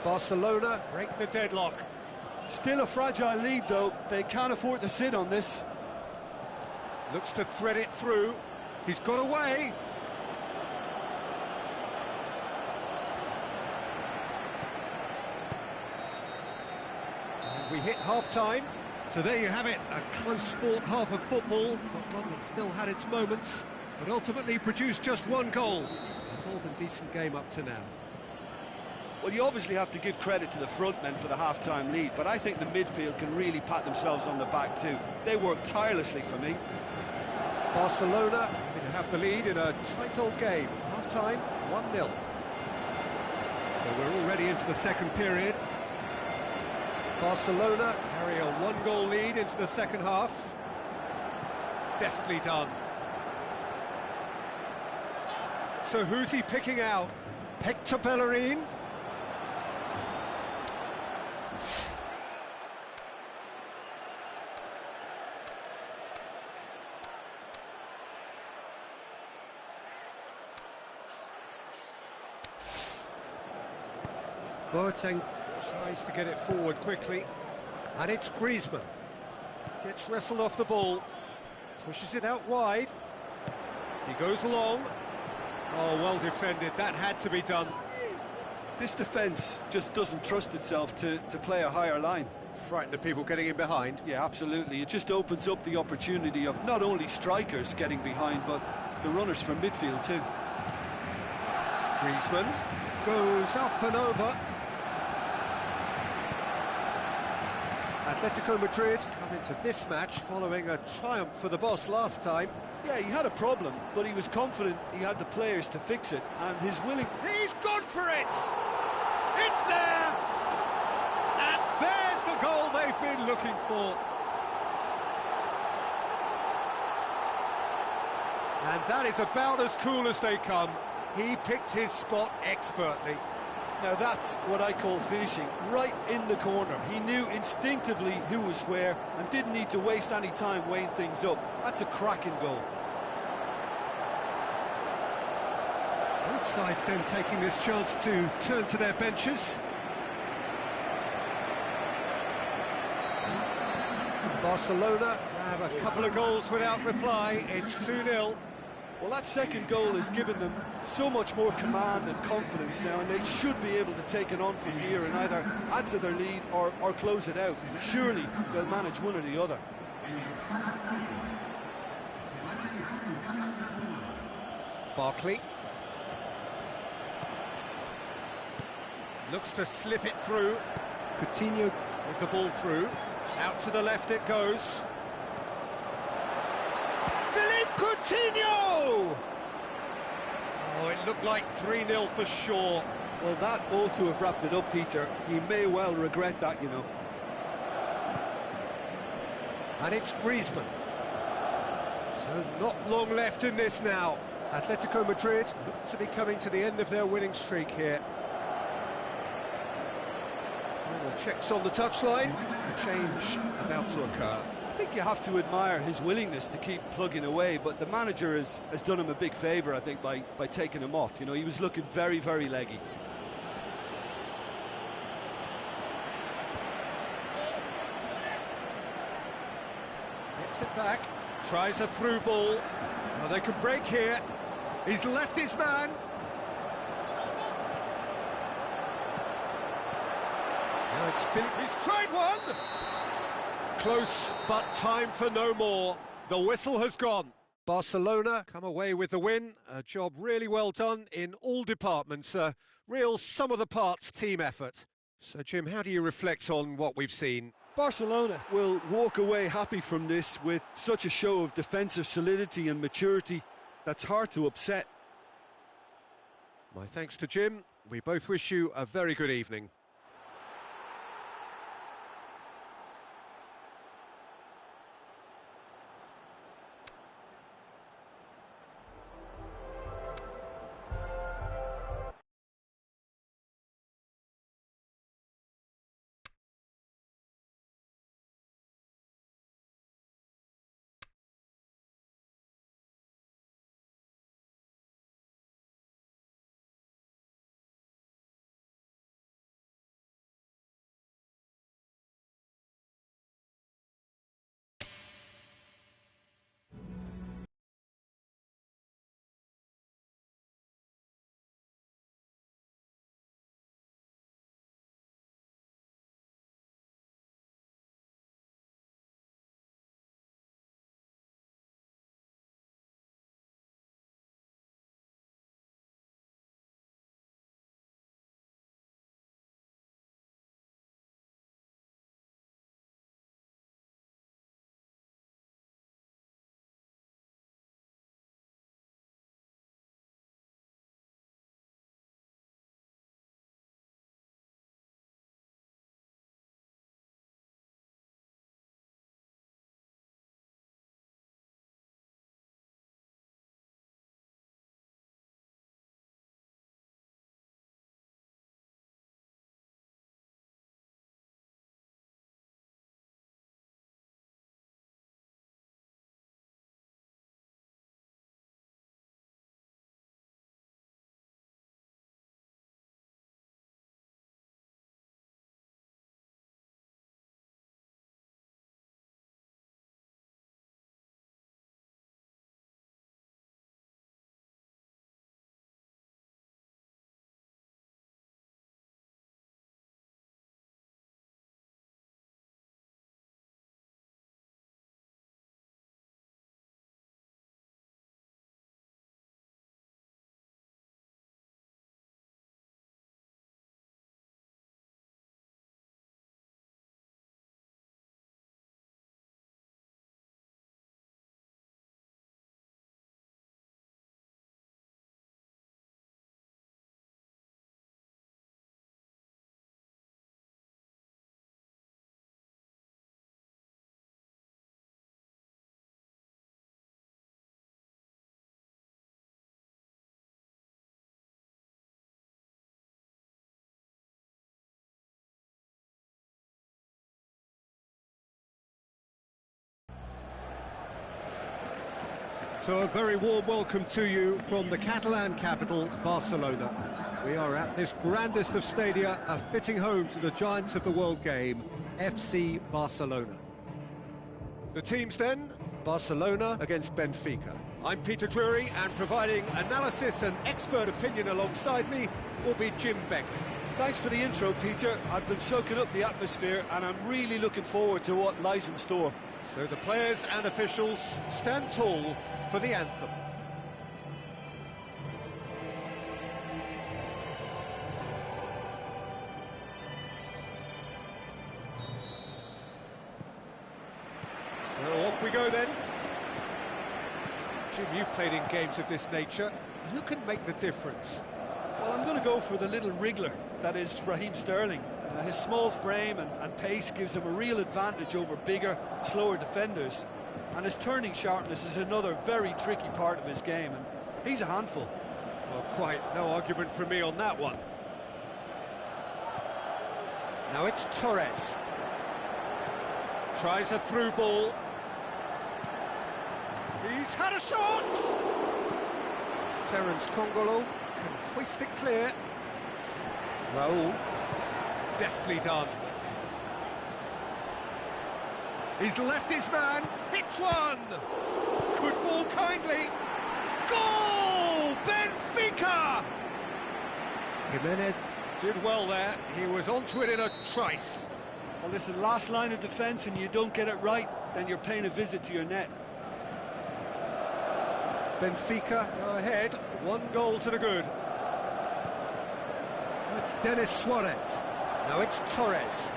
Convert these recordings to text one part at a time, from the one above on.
Barcelona break the deadlock. Still a fragile lead, though. They can't afford to sit on this. Looks to thread it through. He's got away. And we hit half-time. So there you have it, a close-fought half of football, but one that still had its moments, but ultimately produced just one goal. A more than decent game up to now. Well, you obviously have to give credit to the front men for the half-time lead, but I think the midfield can really pat themselves on the back too. They work tirelessly for me. Barcelona having to have the lead in a tight old game. Half-time, 1-0. So we're already into the second period. Barcelona carry a one-goal lead into the second half. Deftly done. So who's he picking out? Hector Bellerin. Boateng tries to get it forward quickly, and it's Griezmann. Gets wrestled off the ball, pushes it out wide. He goes long. Oh, well defended, that had to be done. This defence just doesn't trust itself to play a higher line. Frightened of people getting in behind. Yeah, absolutely. It just opens up the opportunity of not only strikers getting behind, but the runners from midfield too. Griezmann goes up and over. Atletico Madrid come into this match following a triumph for the boss last time. Yeah, he had a problem, but he was confident he had the players to fix it, and his willing... He's gone for it! It's there! And there's the goal they've been looking for. And that is about as cool as they come. He picked his spot expertly. Now that's what I call finishing, right in the corner. He knew instinctively who was where and didn't need to waste any time weighing things up. That's a cracking goal. Both sides then taking this chance to turn to their benches. Barcelona grab a couple of goals without reply. It's 2-0. Well, that second goal has given them so much more command and confidence now, and they should be able to take it on from here and either add to their lead or close it out. Surely they'll manage one or the other. Barkley looks to slip it through. Coutinho with the ball through. Out to the left it goes. Coutinho! Oh, it looked like 3-0 for sure. Well, that ought to have wrapped it up, Peter. He may well regret that, you know. And it's Griezmann. So not long left in this now. Atletico Madrid look to be coming to the end of their winning streak here. Final checks on the touchline. A change about to occur. I think you have to admire his willingness to keep plugging away, but the manager has done him a big favour, I think, by taking him off. You know, he was looking very, very leggy. Gets it back, tries a through ball. Well, they can break here. He's left his man. Now it's Philip. He's tried one. Close, but time for no more. The whistle has gone. Barcelona come away with the win. A job really well done in all departments. A real sum-of-the-parts team effort. So, Jim, how do you reflect on what we've seen? Barcelona will walk away happy from this with such a show of defensive solidity and maturity that's hard to upset. My thanks to Jim. We both wish you a very good evening. So a very warm welcome to you from the Catalan capital, Barcelona. We are at this grandest of stadia, a fitting home to the giants of the world game, FC Barcelona. The teams then, Barcelona against Benfica. I'm Peter Drury, and providing analysis and expert opinion alongside me will be Jim Begley. Thanks for the intro, Peter. I've been soaking up the atmosphere and I'm really looking forward to what lies in store. So the players and officials stand tall for the anthem. So off we go then. Jim, you've played in games of this nature. Who can make the difference? Well, I'm going to go for the little wriggler, that is Raheem Sterling. His small frame and pace gives him a real advantage over bigger, slower defenders. And his turning sharpness is another very tricky part of his game, and he's a handful. Well, quite no argument from me on that one. Now it's Torres. Tries a through ball. He's had a shot! Terence Congolo can hoist it clear. Raul, deftly done. He's left his man, hits one! Could fall kindly. Goal! Benfica! Jimenez did well there. He was onto it in a trice. Well, listen, last line of defence and you don't get it right, then you're paying a visit to your net. Benfica go ahead, 1 goal to the good. It's Denis Suarez. Now it's Torres.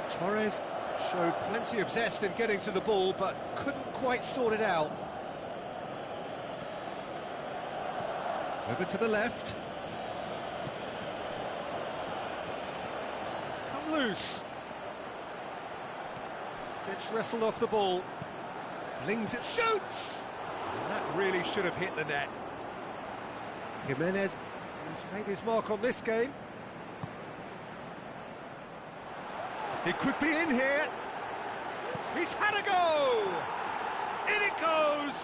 Torres showed plenty of zest in getting to the ball, but couldn't quite sort it out. Over to the left. He's come loose. Gets wrestled off the ball. Flings it, shoots! And that really should have hit the net. Jimenez, who's made his mark on this game. He could be in here. He's had a go! In it goes!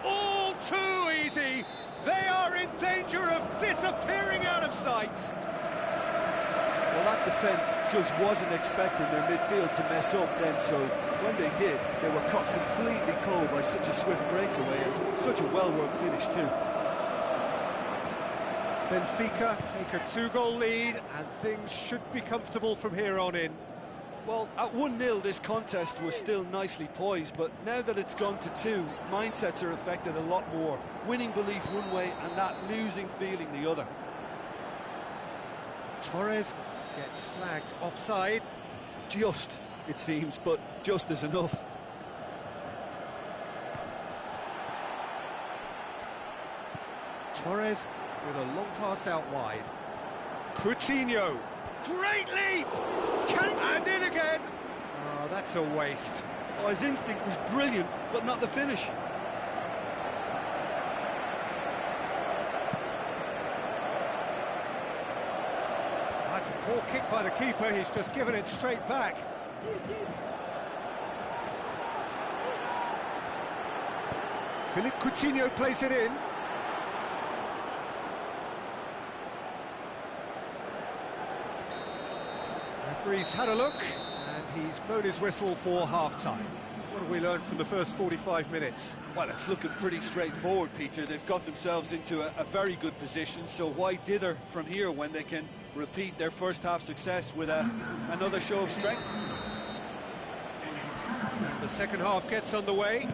All too easy. They are in danger of disappearing out of sight. Well, that defence just wasn't expecting their midfield to mess up then, so when they did, they were caught completely cold by such a swift breakaway and such a well-worked finish too. Benfica take a 2-goal lead, and things should be comfortable from here on in. Well, at 1-0 this contest was still nicely poised, but now that it's gone to 2, mindsets are affected a lot more. Winning belief one way and that losing feeling the other. Torres gets flagged offside. Just, it seems, but just is enough. Torres with a long pass out wide. Coutinho, great leap! And in again! Oh, that's a waste. Oh, his instinct was brilliant, but not the finish. That's a poor kick by the keeper, he's just given it straight back. Philippe Coutinho plays it in. Referee's had a look, and he's blown his whistle for half-time. What have we learned from the first 45 minutes? Well, it's looking pretty straightforward, Peter. They've got themselves into a very good position, so why dither from here when they can repeat their first-half success with another show of strength? And the second half gets underway.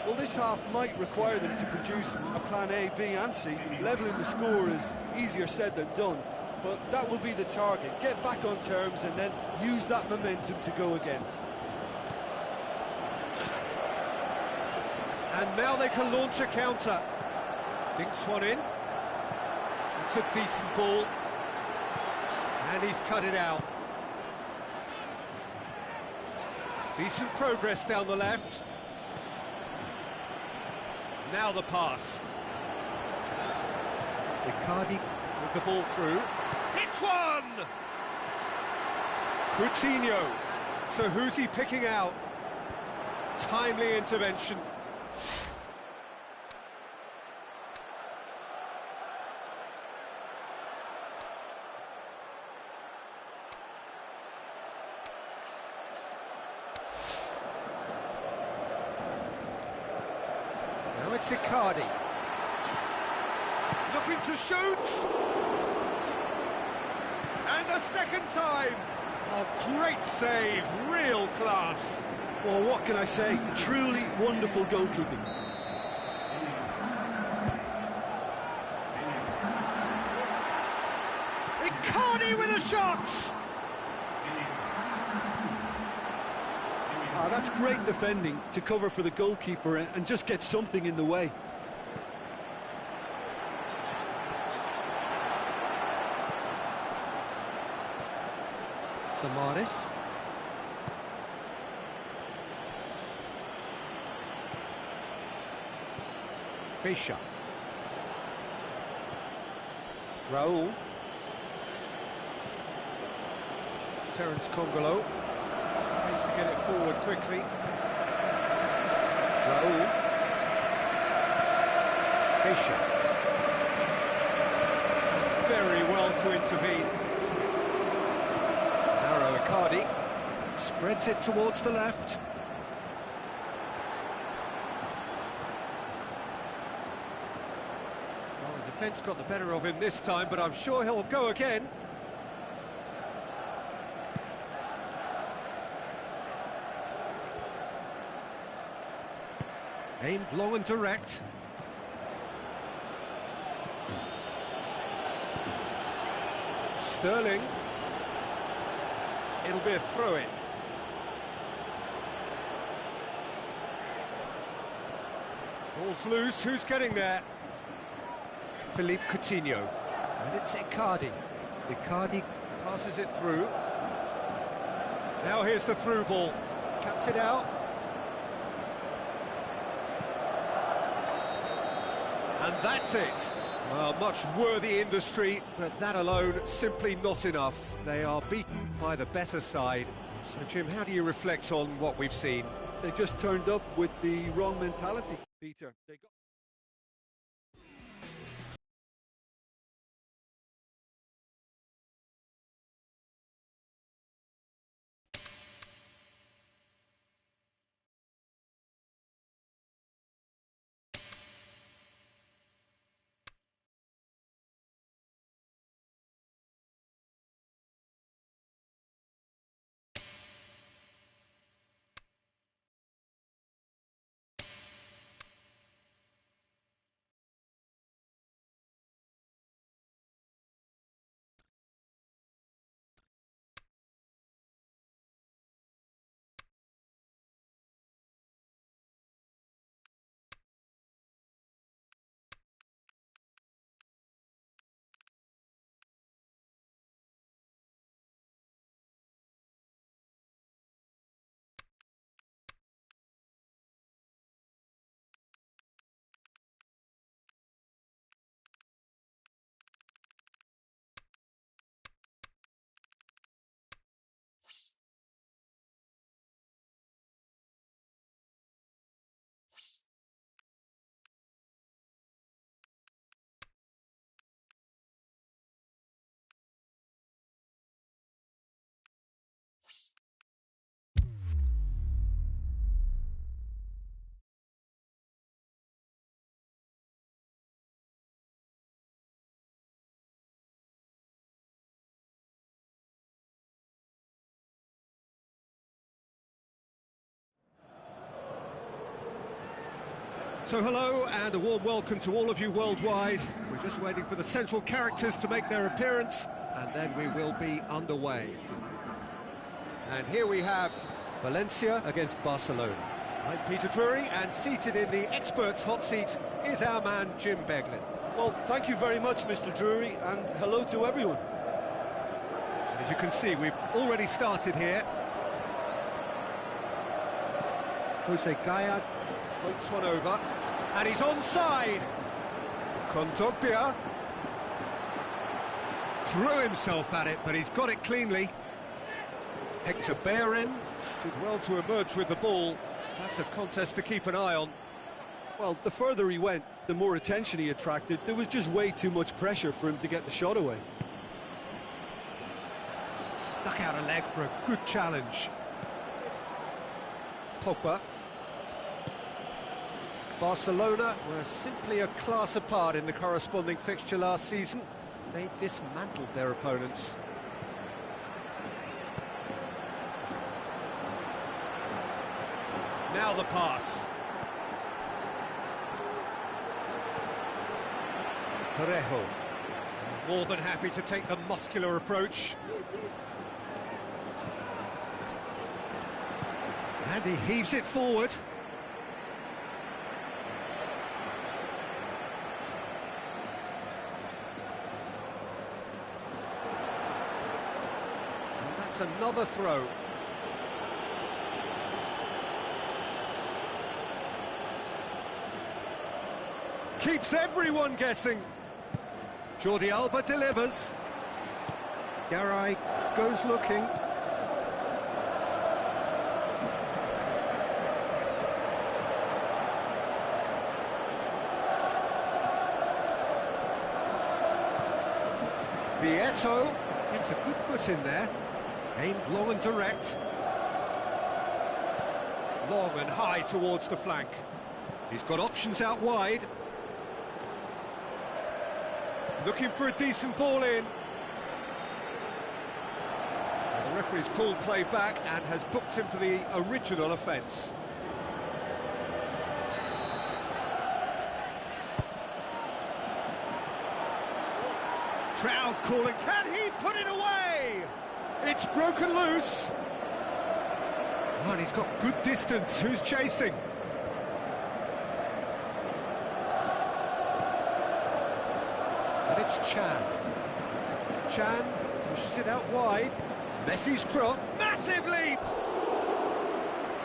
Well, this half might require them to produce a plan A, B and C. Levelling the score is easier said than done, but that will be the target. Get back on terms and then use that momentum to go again. And now they can launch a counter. Dinks one in. It's a decent ball. And he's cut it out. Decent progress down the left. Now the pass. Icardi with the ball through. Hits one! Coutinho. So who's he picking out? timely intervention. Now it's Icardi. Looking to shoot! And a second time! Oh, great save, real class. Well, what can I say? Truly wonderful goalkeeping. Icardi with a shot! Ah, that's great defending to cover for the goalkeeper and just get something in the way. Samaris. Fischer. Raul. Terence Congolo tries to get it forward quickly. Raul. Fischer. Very well to intervene. Narrow Icardi. Spreads it towards the left. Well, the defence got the better of him this time, but I'm sure he'll go again. Aimed long and direct. Sterling. It'll be a throw-in. Ball's loose, who's getting there? Philippe Coutinho. And it's Icardi. Icardi passes it through. Now here's the through ball. Cuts it out. And that's it. Well, much worthy industry, but that alone simply not enough. They are beaten by the better side. So, Jim, how do you reflect on what we've seen? They just turned up with the wrong mentality, Peter. They got So hello and a warm welcome to all of you worldwide. We're just waiting for the central characters to make their appearance and then we will be underway. And here we have Valencia against Barcelona. I'm Peter Drury and seated in the experts' hot seat is our man Jim Beglin. Well, thank you very much, Mr. Drury, and hello to everyone. As you can see, we've already started here. Jose Gaya floats one over, and he's onside. Kondogbia threw himself at it, but he's got it cleanly. Hector Bellerin did well to emerge with the ball. That's a contest to keep an eye on. Well, the further he went, the more attention he attracted. There was just way too much pressure for him to get the shot away. Stuck out a leg for a good challenge. Pogba. Barcelona were simply a class apart in the corresponding fixture last season. They dismantled their opponents. Now the pass. Parejo. More than happy to take the muscular approach. And he heaves it forward. And that's another throw. Keeps everyone guessing. Jordi Alba delivers. Garay goes looking. Vieto gets a good foot in there. Aimed long and direct. Long and high towards the flank. He's got options out wide. Looking for a decent ball in. And the referee's pulled play back and has booked him for the original offence. Crowd calling, can he put it away? It's broken loose. Oh, and he's got good distance. Who's chasing? And it's Chan. Chan pushes it out wide. Messi's cross. Massive leap!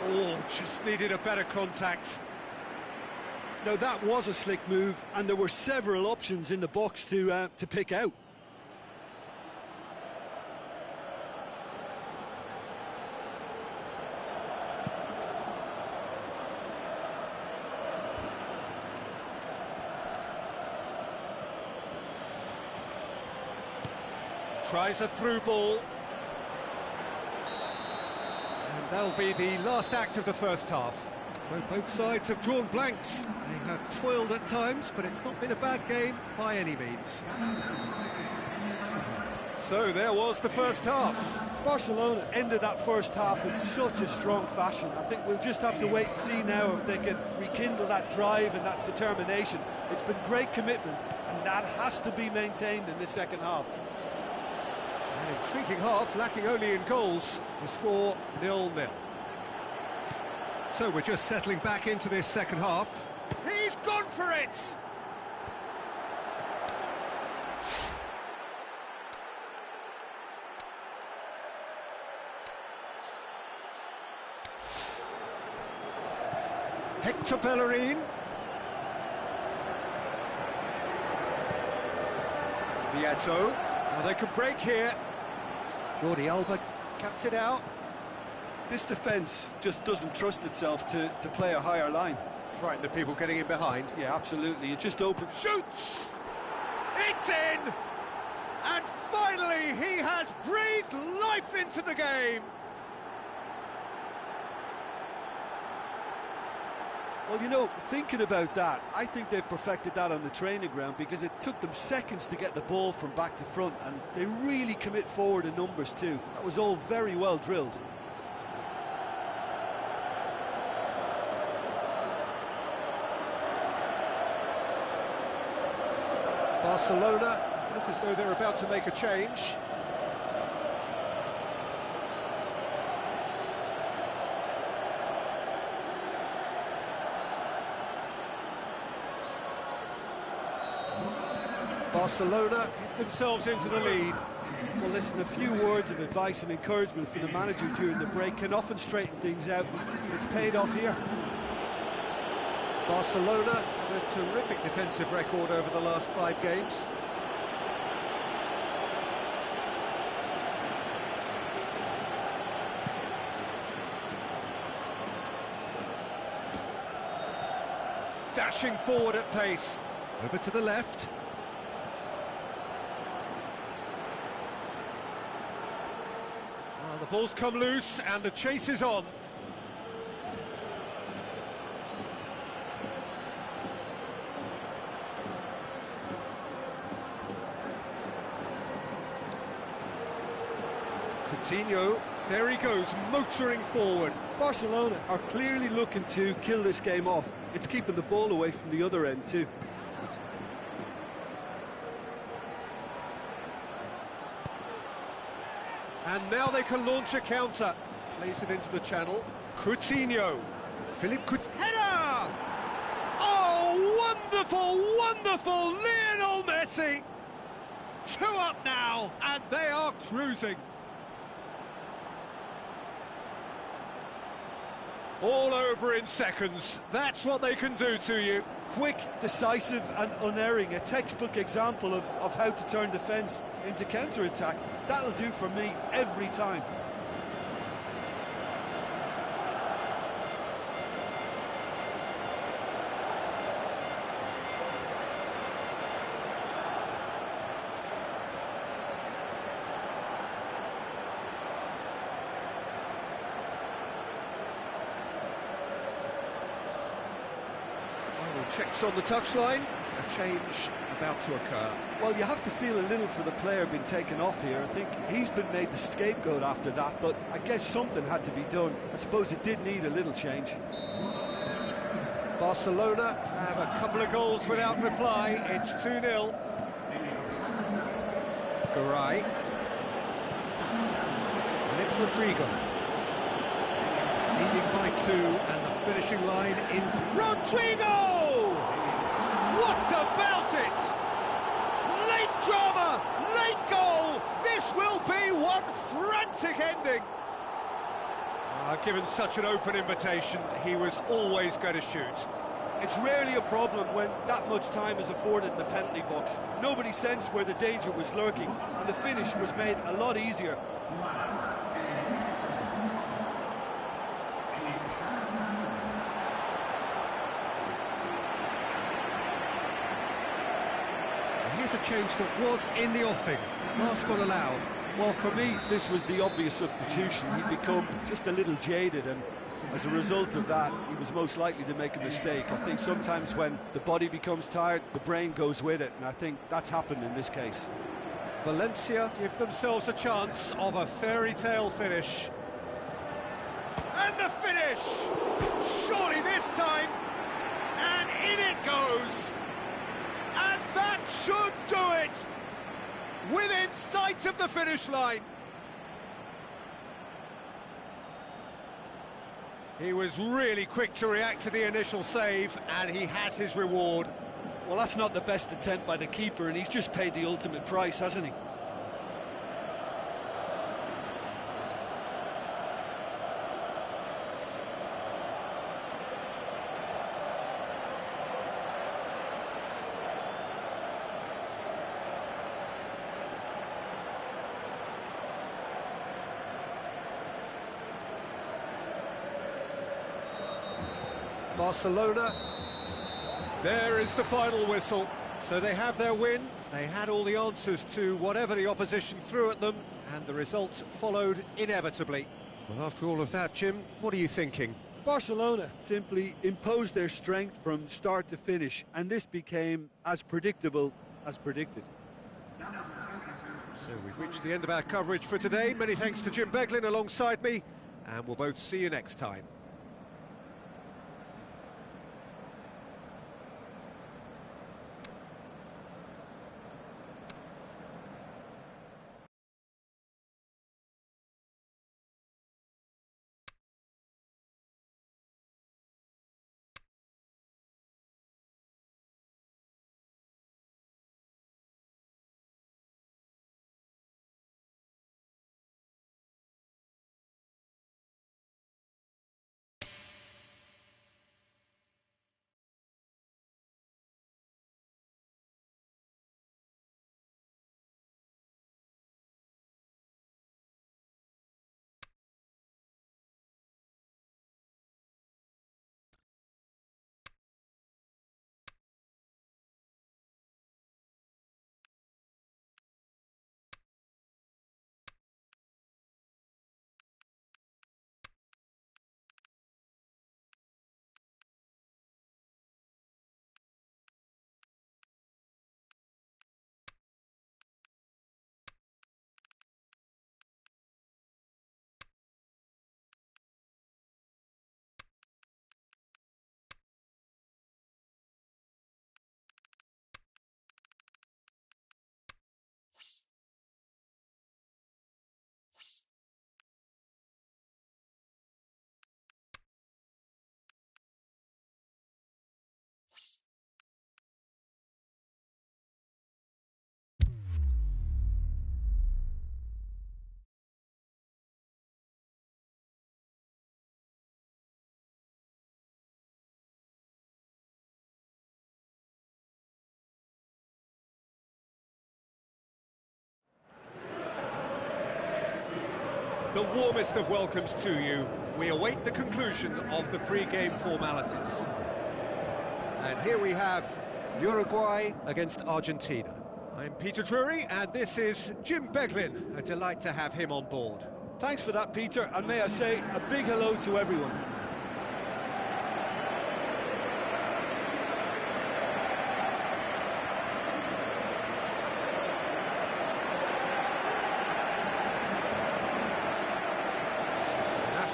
Oh, just needed a better contact. Now, that was a slick move, and there were several options in the box to pick out. Tries a through ball. And that'll be the last act of the first half. So both sides have drawn blanks. They have toiled at times, but it's not been a bad game by any means. So there was the first half. Barcelona ended that first half in such a strong fashion. I think we'll just have to wait and see now if they can rekindle that drive and that determination. It's been great commitment, and that has to be maintained in the second half. An intriguing half, lacking only in goals. The score 0-0. So we're just settling back into this second half. He's gone for it! Hector Bellerin. Vieto. Well, they could break here. Jordi Alba cuts it out. This defence just doesn't trust itself to play a higher line. Frightened of people getting in behind. Yeah, absolutely. It just opens. Shoots! It's in! And finally, he has breathed life into the game. Well, you know, thinking about that, I think they've perfected that on the training ground because it took them seconds to get the ball from back to front, and they really commit forward in numbers too. That was all very well drilled. Barcelona look as though they're about to make a change. Barcelona get themselves into the lead. Well, listen, a few words of advice and encouragement from the manager during the break can often straighten things out. It's paid off here. Barcelona have a terrific defensive record over the last 5 games. dashing forward at pace. Over to the left. Well, the ball's come loose and the chase is on. Coutinho, there he goes, motoring forward. Barcelona are clearly looking to kill this game off. It's keeping the ball away from the other end too. And now they can launch a counter. Place it into the channel. Coutinho. Philippe Coutinho. Header! Oh, wonderful, wonderful! Lionel Messi! 2 up now, and they are cruising. All over in seconds. That's what they can do to you. Quick, decisive and unerring. A textbook example of how to turn defence into counter-attack. That'll do for me every time. Checks on the touchline, a change about to occur. Well, you have to feel a little for the player being taken off here. I think he's been made the scapegoat after that, but I guess something had to be done. I suppose it did need a little change. Barcelona have a couple of goals without reply. It's 2-0. Garay. And it's Rodrigo. Leading by 2, and the finishing line is Rodrigo! What about it? Late drama, late goal. This will be one frantic ending. Given such an open invitation, he was always going to shoot. It's rarely a problem when that much time is afforded in the penalty box. Nobody sensed where the danger was lurking, and the finish was made a lot easier. Here's a change that was in the offing. Last one allowed. Well, for me, this was the obvious substitution. He'd become just a little jaded, and as a result of that, he was most likely to make a mistake. I think sometimes when the body becomes tired, the brain goes with it, and I think that's happened in this case. Valencia give themselves a chance of a fairy tale finish. And the finish! Surely this time! And in it goes! And that should do it! Within sight of the finish line. He was really quick to react to the initial save, and he has his reward. Well, that's not the best attempt by the keeper, and he's just paid the ultimate price, hasn't he? Barcelona, there is the final whistle. So they have their win, they had all the answers to whatever the opposition threw at them, and the result followed inevitably. Well, after all of that, Jim, what are you thinking? Barcelona simply imposed their strength from start to finish, and this became as predictable as predicted. So we've reached the end of our coverage for today. Many thanks to Jim Beglin alongside me, and we'll both see you next time. The warmest of welcomes to you. We await the conclusion of the pre-game formalities. And here we have Uruguay against Argentina. I'm Peter Drury, and this is Jim Beglin. A delight to have him on board. Thanks for that, Peter, and may I say a big hello to everyone.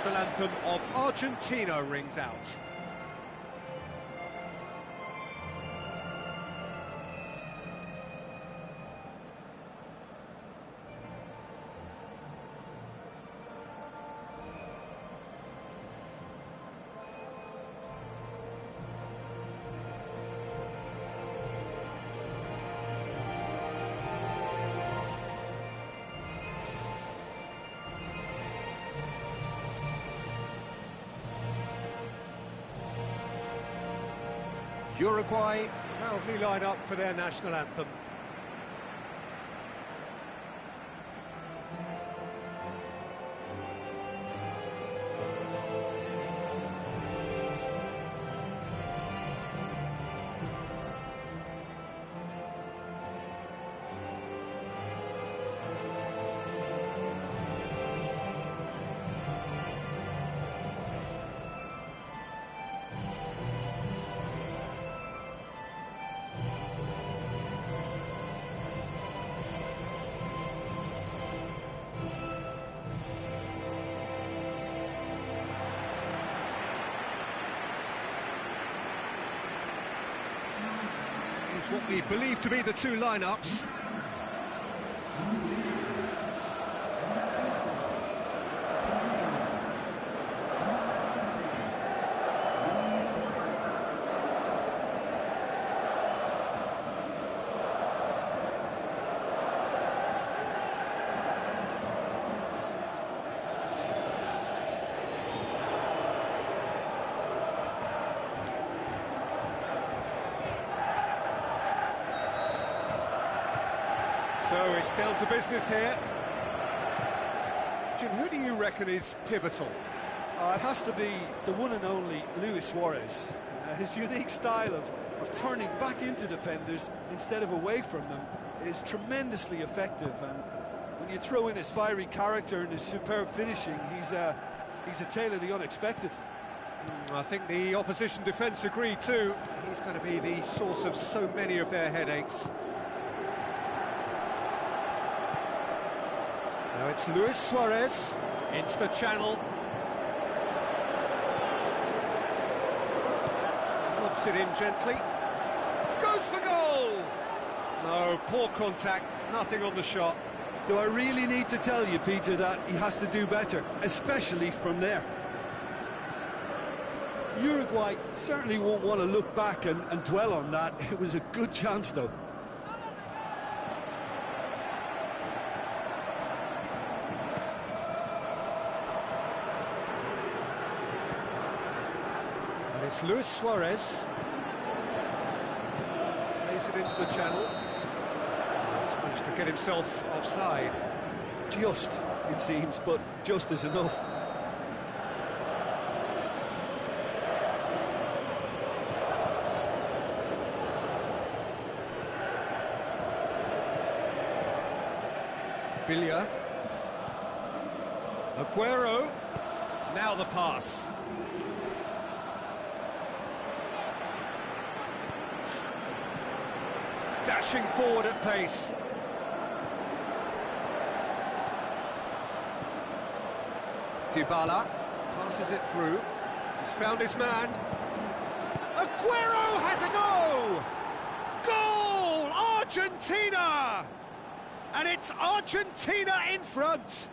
The national anthem of Argentina rings out. Uruguay proudly line up for their national anthem. What we believe to be the two lineups. So it's down to business here. Jim, who do you reckon is pivotal? It has to be the one and only Luis Suarez. His unique style of turning back into defenders instead of away from them is tremendously effective, and when you throw in his fiery character and his superb finishing, he's a tale of the unexpected. I think the opposition defence agree too. He's going to be the source of so many of their headaches. Now it's Luis Suarez into the channel. Lobs it in gently. Goes for goal! No, poor contact, nothing on the shot. Do I really need to tell you, Peter, that he has to do better, especially from there? Uruguay certainly won't want to look back and dwell on that. It was a good chance, though. It's Luis Suarez. Plays it into the channel. He's managed to get himself offside. Just, it seems, but just is enough. Billia. Aguero. Now the pass. Dashing forward at pace. Dybala passes it through. He's found his man. Aguero has a go! Goal! Argentina! And it's Argentina in front.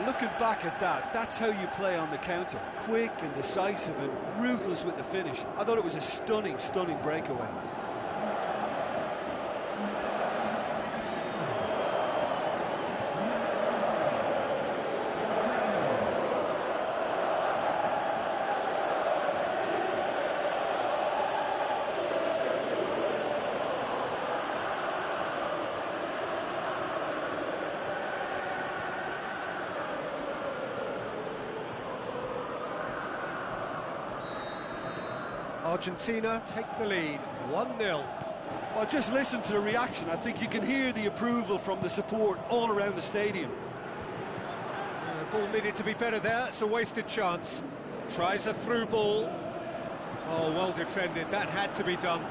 Looking back at that, that's how you play on the counter. Quick and decisive and ruthless with the finish. I thought it was a stunning, stunning breakaway. Argentina take the lead, 1-0. Well, just listen to the reaction. I think you can hear the approval from the support all around the stadium. The ball needed to be better there, it's a wasted chance. Tries a through ball. Oh, well defended, that had to be done.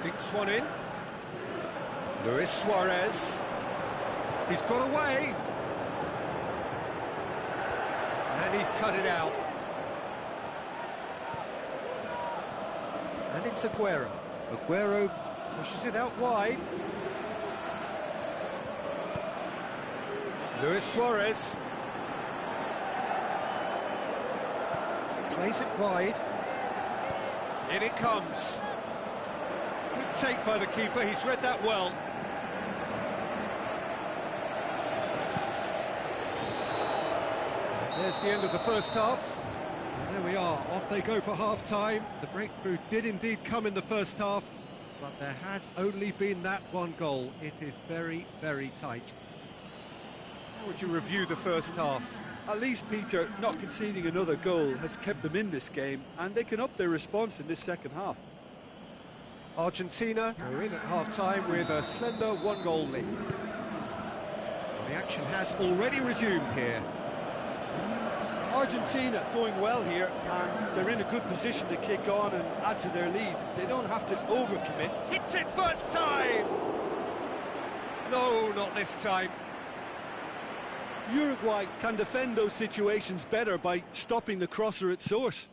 Dinks one in. Luis Suarez. He's got away. And he's cut it out. And it's Aguero. Aguero pushes it out wide. Luis Suarez. Plays it wide. In it comes. Good take by the keeper, he's read that well. And there's the end of the first half. And there we are, off they go for half-time. The breakthrough did indeed come in the first half, but there has only been that one goal. It is very, very tight. How would you review the first half? At least, Peter, not conceding another goal has kept them in this game, and they can up their response in this second half. Argentina go in at half-time with a slender one-goal lead. The action has already resumed here. Argentina going well here, and they're in a good position to kick on and add to their lead. They don't have to overcommit. Hits it first time! No, not this time. Uruguay can defend those situations better by stopping the crosser at source.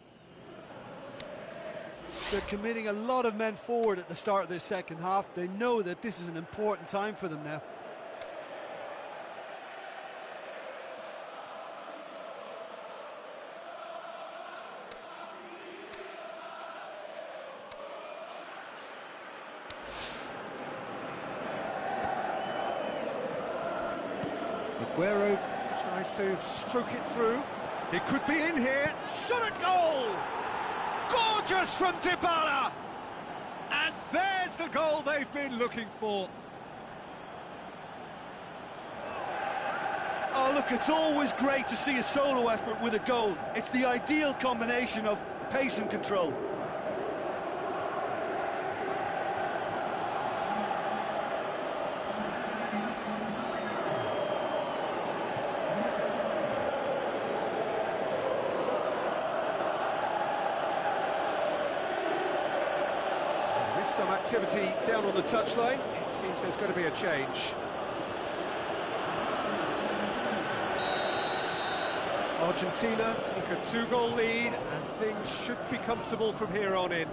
They're committing a lot of men forward at the start of this second half. They know that this is an important time for them now. Aguero tries to stroke it through. He could be in here. Shot at goal! Gorgeous from Dybala! And there's the goal they've been looking for. Oh, look, it's always great to see a solo effort with a goal. It's the ideal combination of pace and control. Some activity down on the touchline. It seems there's going to be a change. Argentina take a 2-goal lead, and things should be comfortable from here on in.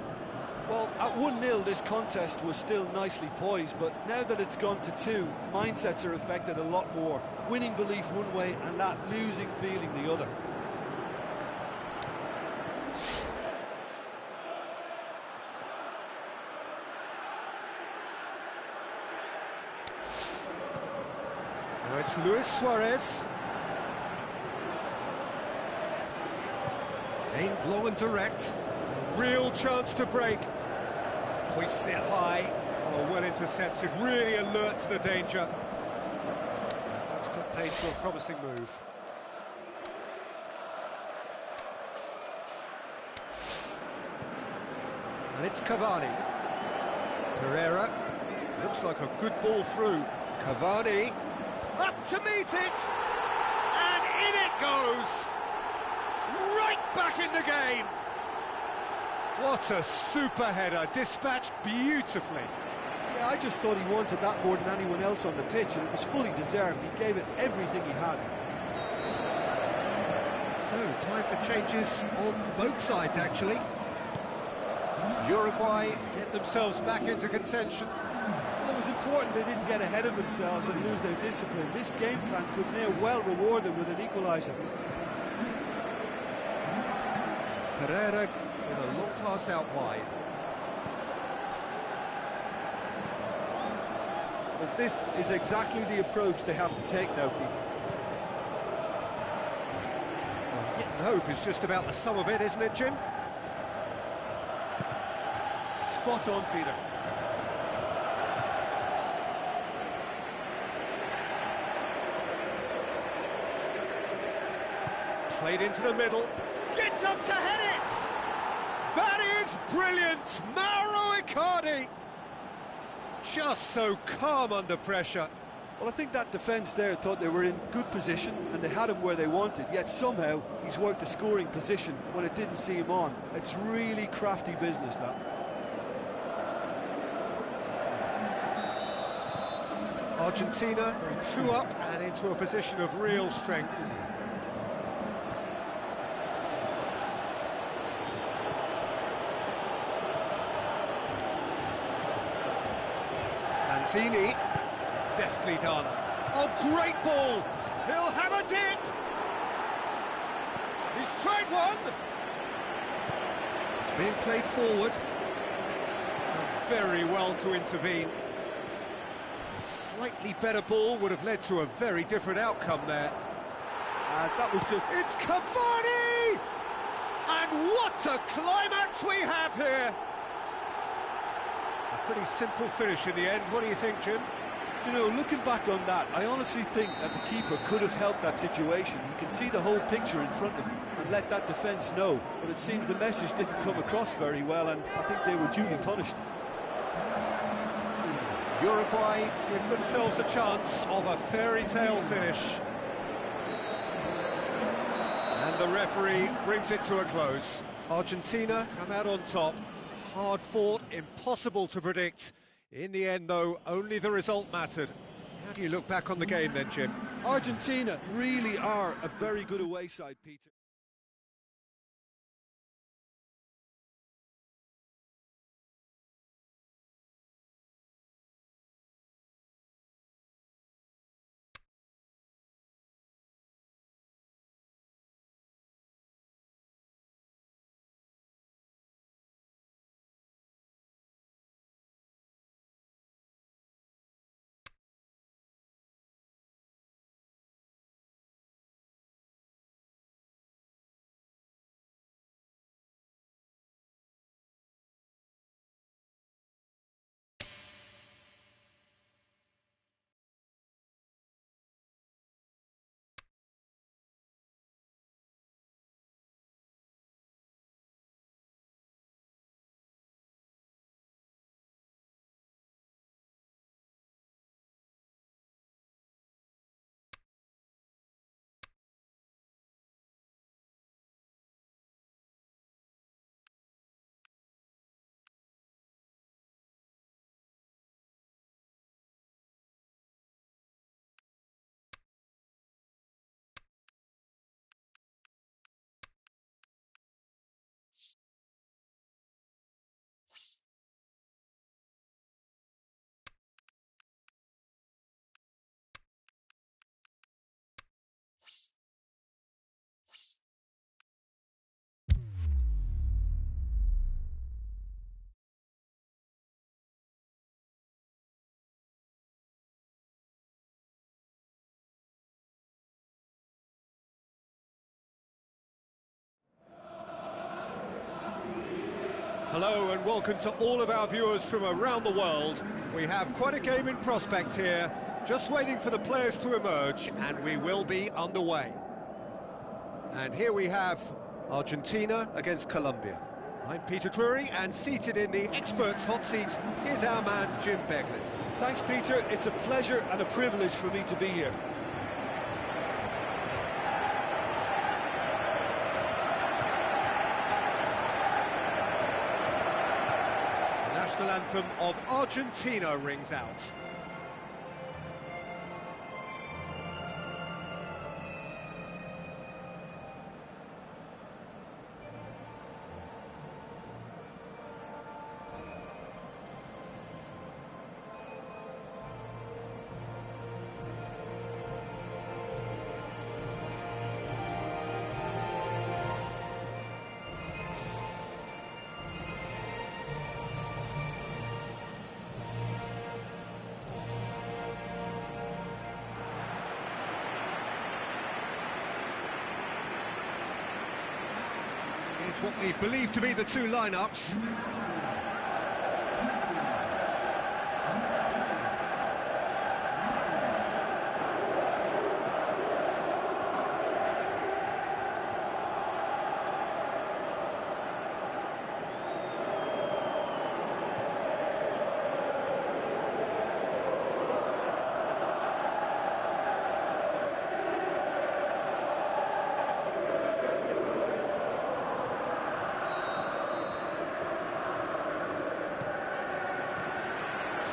Well, at 1-0 this contest was still nicely poised, but now that it's gone to 2, mindsets are affected a lot more. Winning belief one way and that losing feeling the other. Now it's Luis Suarez. Aimed long and direct. A real chance to break. Hoists it high. Oh, well intercepted. Really alert to the danger. That's put paid to a promising move. And it's Cavani. Pereira. Looks like a good ball through. Cavani. Up to meet it! And in it goes! Right back in the game! What a super header, dispatched beautifully. Yeah, I just thought he wanted that more than anyone else on the pitch, and it was fully deserved. He gave it everything he had. So, time for changes on both sides, actually. Uruguay get themselves back into contention. Well, it was important they didn't get ahead of themselves and lose their discipline. This game plan could now well reward them with an equaliser. Pereira with a long pass out wide. But this is exactly the approach they have to take now, Peter. Well, hit and hope is just about the sum of it, isn't it, Jim? Spot on, Peter. Played into the middle. Gets up to head it! That is brilliant! Mauro Icardi! Just so calm under pressure. Well, I think that defence there thought they were in good position and they had him where they wanted, yet somehow he's worked a scoring position when it didn't see him on. It's really crafty business, that. Argentina going 2 up and into a position of real strength. Mancini, deftly done. Oh, great ball! He'll have a dip! He's tried one! It's being played forward. Done very well to intervene. A slightly better ball would have led to a very different outcome there. That was just... It's Cavani! And what a climax we have here! A pretty simple finish in the end. What do you think, Jim? You know, looking back on that, I honestly think that the keeper could have helped that situation. He can see the whole picture in front of him and let that defence know. But it seems the message didn't come across very well, and I think they were duly punished. Uruguay give themselves a chance of a fairy tale finish. And the referee brings it to a close. Argentina come out on top. Hard fought, impossible to predict. In the end, though, only the result mattered. How do you look back on the game then, Jim? Argentina really are a very good away side, Peter. Hello and welcome to all of our viewers from around the world. We have quite a game in prospect here, just waiting for the players to emerge, and we will be underway. And here we have Argentina against Colombia. I'm Peter Drury, and seated in the experts' hot seat is our man Jim Beglin. Thanks, Peter. It's a pleasure and a privilege for me to be here. The national anthem of Argentina rings out. It's what we believe to be the two lineups.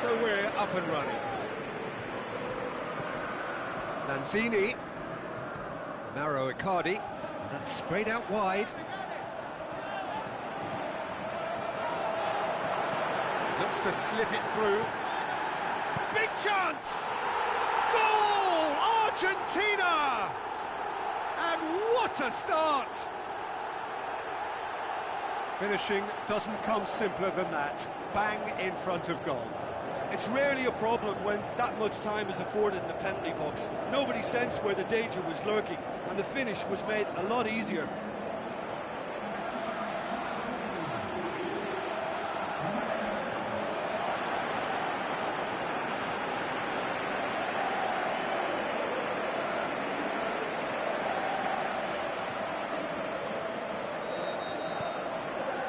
So we're up and running. Lanzini. Mauro Icardi. And that's sprayed out wide. Looks to slip it through. Big chance! Goal! Argentina! And what a start! Finishing doesn't come simpler than that. Bang in front of goal. It's rarely a problem when that much time is afforded in the penalty box. Nobody sensed where the danger was lurking, and the finish was made a lot easier.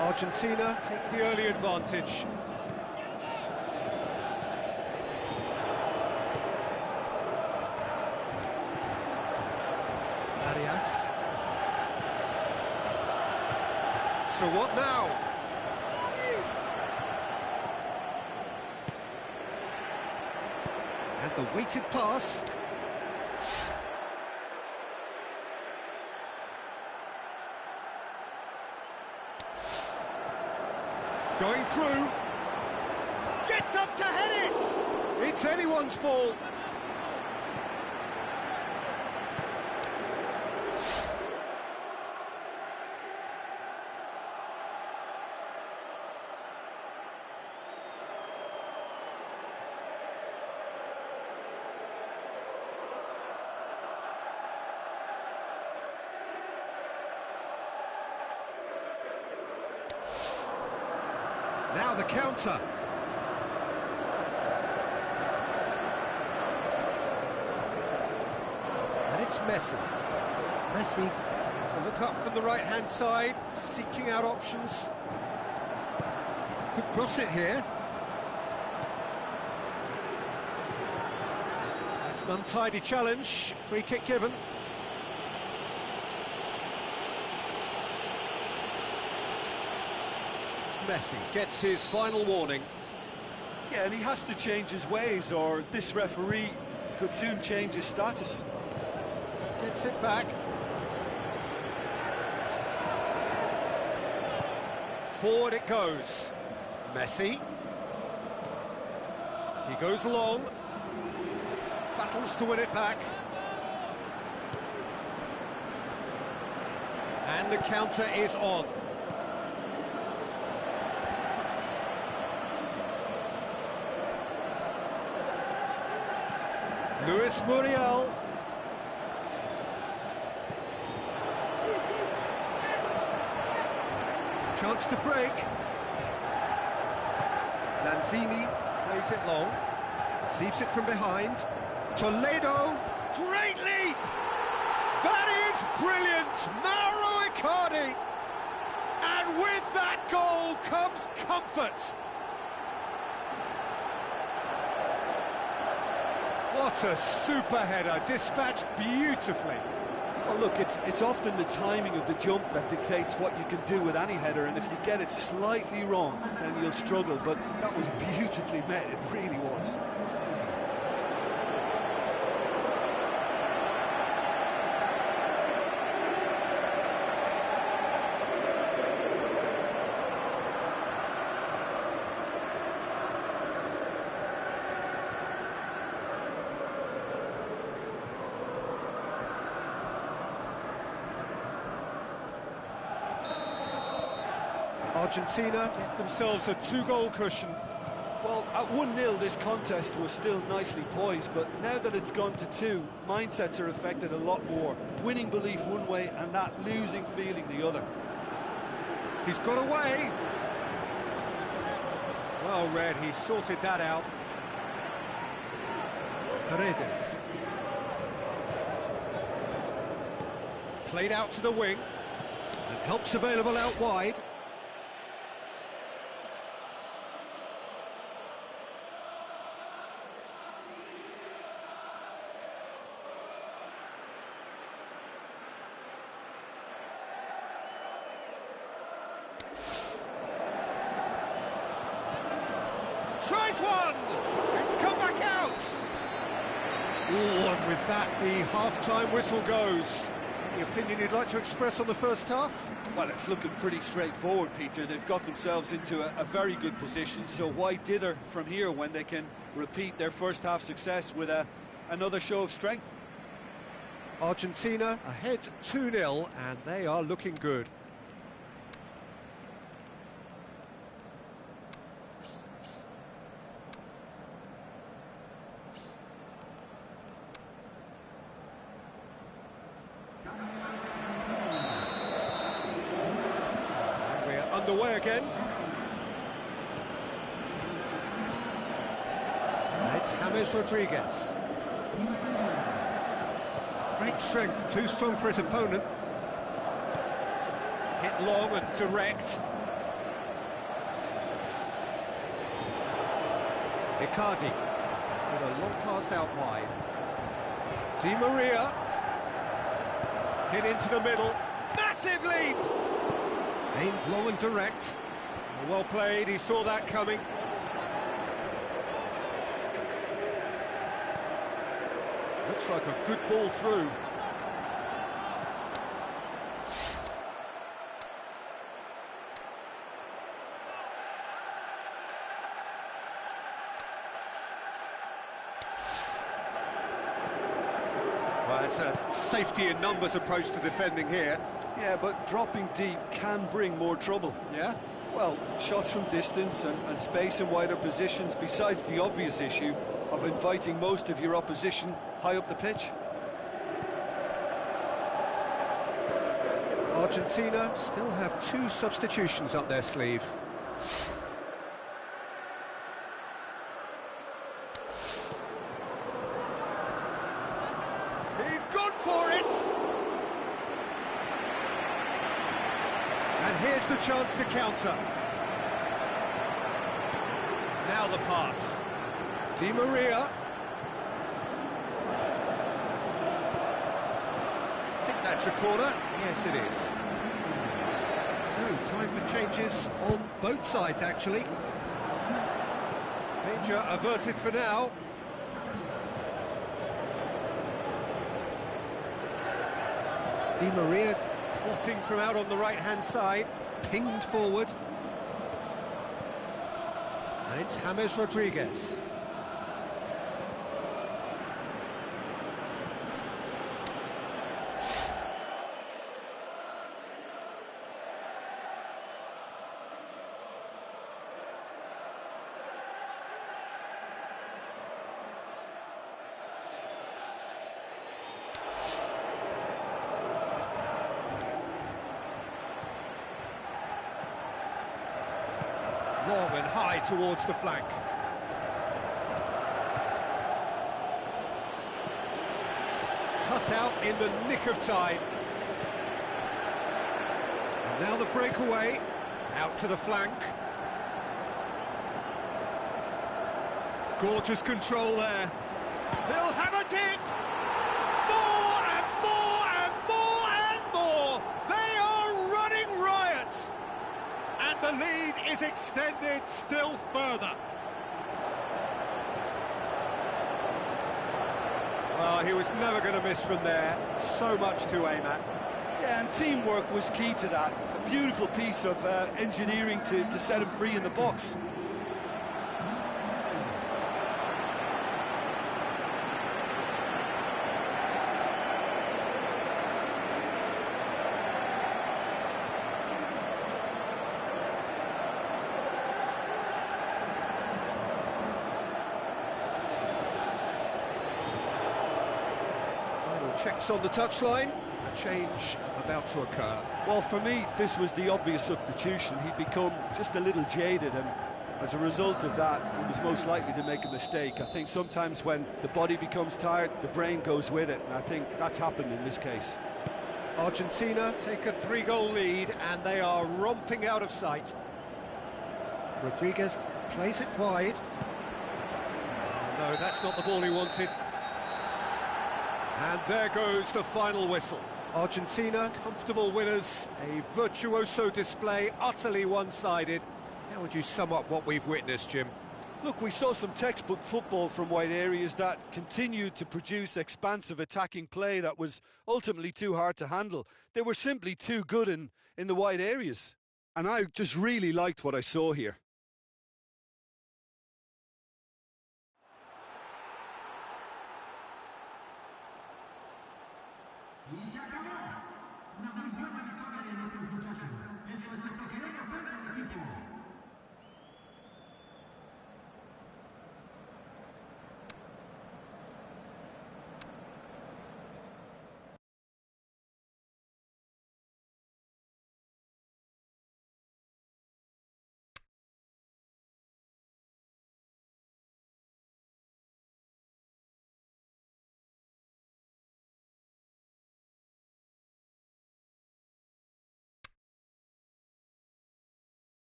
Argentina take the early advantage. Arias. So what now? And the weighted pass. Going through. Gets up to head it! It's anyone's ball. Now the counter. And it's Messi. Messi has a look up from the right-hand side, seeking out options. Could cross it here. That's an untidy challenge. Free kick given. Messi gets his final warning. Yeah, and he has to change his ways, or this referee could soon change his status. Gets it back. Forward it goes. Messi. He goes long. Battles to win it back. And the counter is on. Luis Muriel. Chance to break. Lanzini plays it long. Receives it from behind. Toledo. Great leap! That is brilliant! Mauro Icardi. And with that goal comes comfort. What a super header, dispatched beautifully. Well, look, it's often the timing of the jump that dictates what you can do with any header, and if you get it slightly wrong, then you'll struggle, but that was beautifully met, it really was. Argentina get themselves a 2-goal cushion. Well, at 1-0 this contest was still nicely poised, but now that it's gone to 2, mindsets are affected a lot more. Winning belief one way and that losing feeling the other. He's got away. Well read, he sorted that out. Paredes. Played out to the wing. And help's available out wide. Tries one! It's come back out! Oh, and with that, the half-time whistle goes. Any opinion you'd like to express on the first half? Well, it's looking pretty straightforward, Peter. They've got themselves into a very good position, so why dither from here when they can repeat their first half success with another show of strength? Argentina ahead 2-0, and they are looking good. Underway again. It's James Rodriguez. Great strength, too strong for his opponent. Hit long and direct. Icardi with a long pass out wide. Di Maria hit into the middle. Massive leap! Aimed long and direct. Well played, he saw that coming. Looks like a good ball through. Well, it's a safety in numbers approach to defending here. Yeah, but dropping deep can bring more trouble. Yeah? Well, shots from distance and space in wider positions, besides the obvious issue of inviting most of your opposition high up the pitch. Argentina still have 2 substitutions up their sleeve. He's gone for it! And here's the chance to counter. Now the pass. Di Maria. I think that's a corner. Yes, it is. So, time for changes on both sides, actually. Danger averted for now. Di Maria plotting from out on the right-hand side, pinged forward. And it's James Rodriguez. Long and high towards the flank. Cut out in the nick of time. And now the breakaway, out to the flank. Gorgeous control there. He'll have a dip! More and more and more and more! They are running riot! And the lead is extended still further. Well, he was never going to miss from there. So much to aim at. Yeah, and teamwork was key to that. A beautiful piece of engineering to set him free in the box. Checks on the touchline, a change about to occur. Well, for me, this was the obvious substitution. He'd become just a little jaded, and as a result of that, he was most likely to make a mistake. I think sometimes when the body becomes tired, the brain goes with it, and I think that's happened in this case. Argentina take a 3-goal lead, and they are romping out of sight. Rodriguez plays it wide. No, that's not the ball he wanted. And there goes the final whistle. Argentina, comfortable winners, a virtuoso display, utterly one-sided. How would you sum up what we've witnessed, Jim? Look, we saw some textbook football from wide areas that continued to produce expansive attacking play that was ultimately too hard to handle. They were simply too good in the wide areas. And I just really liked what I saw here. Y se acabó. Una muy buena victoria de nuestros muchachos. Eso es lo que queremos ver del equipo.